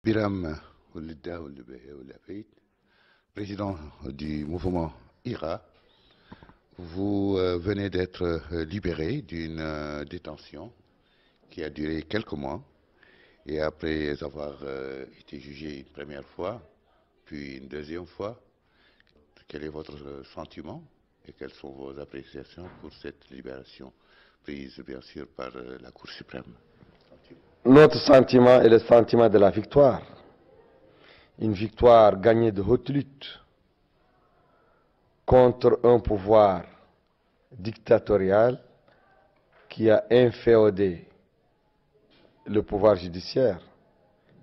Biram Oulida Oulabeit, président du mouvement IRA, vous venez d'être libéré d'une détention qui a duré quelques mois et après avoir été jugé une première fois, puis une deuxième fois, quel est votre sentiment et quelles sont vos appréciations pour cette libération prise bien sûr par la Cour suprême? Notre sentiment est le sentiment de la victoire. Une victoire gagnée de haute lutte contre un pouvoir dictatorial qui a inféodé le pouvoir judiciaire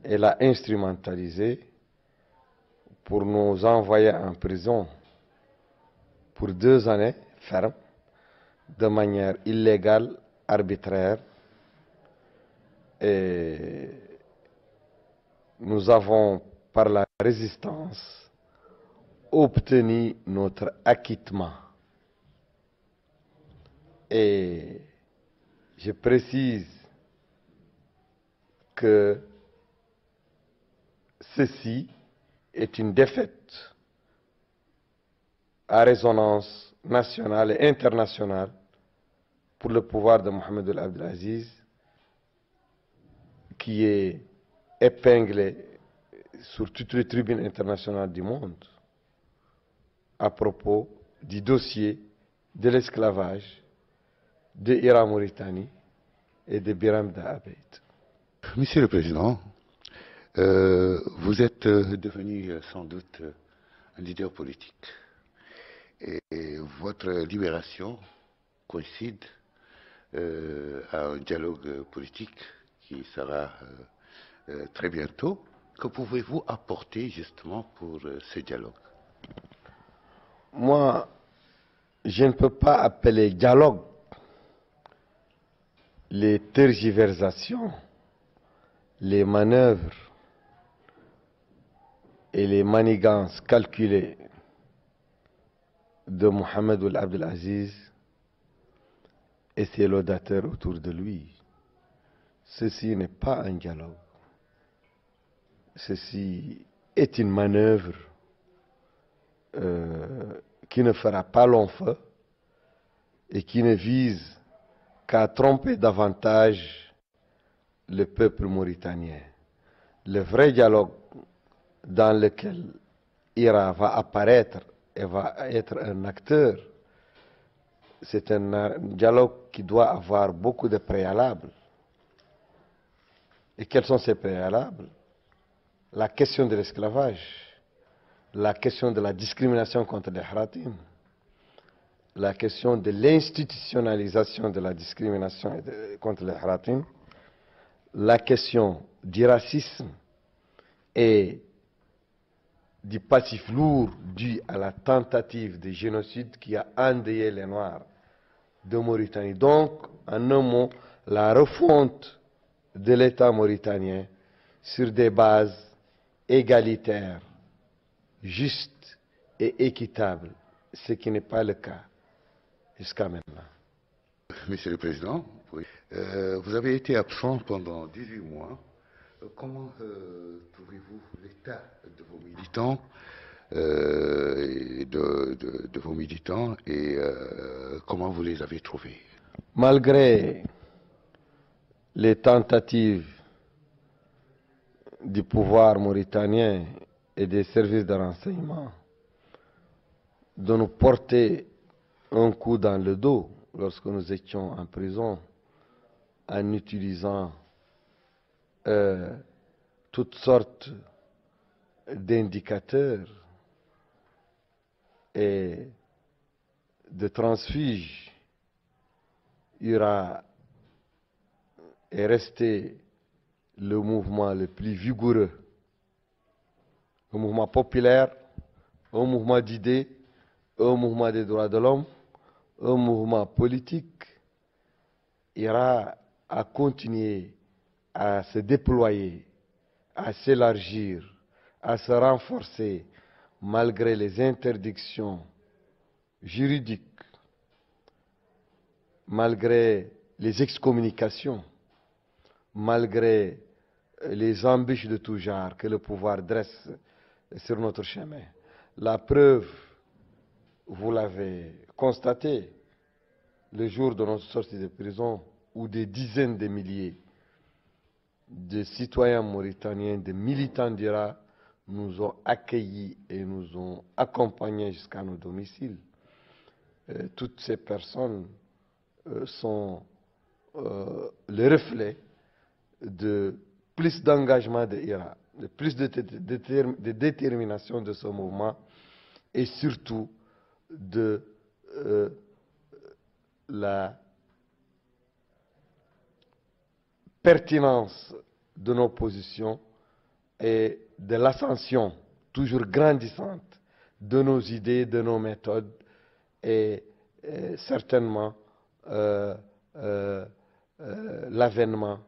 et l'a instrumentalisé pour nous envoyer en prison pour 2 années fermes, de manière illégale, arbitraire. Et nous avons, par la résistance, obtenu notre acquittement. Et je précise que ceci est une défaite à résonance nationale et internationale pour le pouvoir de Mohamed Ould Abdel Aziz, qui est épinglé sur toutes les tribunes internationales du monde à propos du dossier de l'esclavage de Ira-Mauritanie et de Biram Abeid. Monsieur le Président, vous êtes devenu sans doute un leader politique et votre libération coïncide à un dialogue politique qui sera très bientôt. Que pouvez-vous apporter justement pour ce dialogue? Moi, je ne peux pas appeler dialogue les tergiversations, les manœuvres et les manigances calculées de Mohamed Ould Abdel Aziz et ses laudateurs autour de lui. Ceci n'est pas un dialogue. Ceci est une manœuvre qui ne fera pas long feu et qui ne vise qu'à tromper davantage le peuple mauritanien. Le vrai dialogue dans lequel IRA va apparaître et va être un acteur, c'est un dialogue qui doit avoir beaucoup de préalables. Et quels sont ces préalables? La question de l'esclavage, la question de la discrimination contre les Haratim, la question de l'institutionnalisation de la discrimination contre les Haratim, la question du racisme et du passif lourd dû à la tentative de génocide qui a endeuillé les Noirs de Mauritanie. Donc, en un mot, la refonte de l'État mauritanien sur des bases égalitaires, justes et équitables, ce qui n'est pas le cas jusqu'à maintenant. Monsieur le Président, oui. Vous avez été absent pendant 18 mois. Comment trouvez-vous l'état de vos militants et comment vous les avez trouvés? Malgré les tentatives du pouvoir mauritanien et des services de renseignement de nous porter un coup dans le dos lorsque nous étions en prison en utilisant toutes sortes d'indicateurs et de transfuges, IRA est resté le mouvement le plus vigoureux, un mouvement populaire, un mouvement d'idées, un mouvement des droits de l'homme, un mouvement politique. IRA a continué à se déployer, à s'élargir, à se renforcer malgré les interdictions juridiques, malgré les excommunications, malgré les embûches de tout genre que le pouvoir dresse sur notre chemin. La preuve, vous l'avez constaté, le jour de notre sortie de prison, où des dizaines de milliers de citoyens mauritaniens, de militants d'IRA, nous ont accueillis et nous ont accompagnés jusqu'à nos domiciles. Toutes ces personnes sont le reflet de plus d'engagement de l'IRA, de plus de détermination de ce mouvement et surtout de la pertinence de nos positions et de l'ascension toujours grandissante de nos idées, de nos méthodes et certainement l'avènement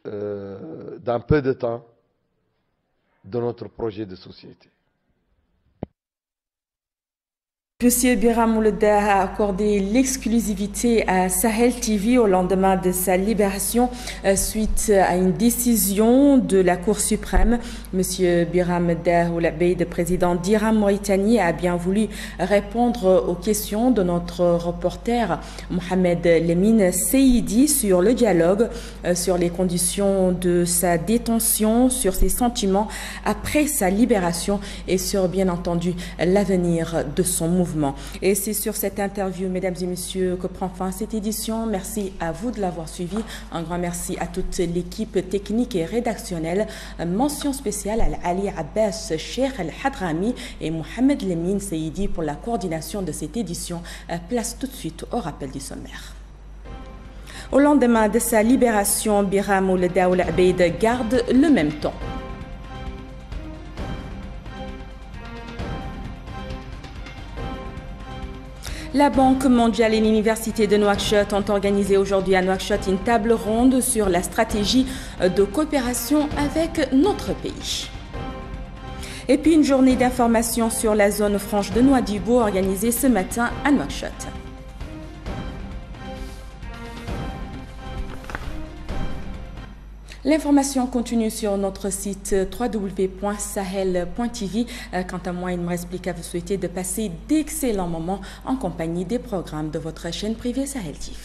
dans peu de temps de notre projet de société. Monsieur Biram Mouleddah a accordé l'exclusivité à Sahel TV au lendemain de sa libération suite à une décision de la Cour suprême. Monsieur Biram Mouleddah Ould-Abeid, président d'IRA Mauritanie, a bien voulu répondre aux questions de notre reporter Mohamed Lemine Seyidi sur le dialogue, sur les conditions de sa détention, sur ses sentiments après sa libération et sur, bien entendu, l'avenir de son mouvement. Et c'est sur cette interview, mesdames et messieurs, que prend fin cette édition. Merci à vous de l'avoir suivi. Un grand merci à toute l'équipe technique et rédactionnelle. Mention spéciale à Ali Abbas, Cheikh El Hadrami et Mohamed Lemine Seyidi pour la coordination de cette édition. Place tout de suite au rappel du sommaire. Au lendemain de sa libération, Biram Mouleddah Ould-Abeid garde le même ton. La Banque mondiale et l'Université de Nouakchott ont organisé aujourd'hui à Nouakchott une table ronde sur la stratégie de coopération avec notre pays. Et puis une journée d'information sur la zone franche de Nouadhibou organisée ce matin à Nouakchott. L'information continue sur notre site www.sahel.tv. Quant à moi, il me reste plus qu'à vous souhaiter de passer d'excellents moments en compagnie des programmes de votre chaîne privée Sahel TV.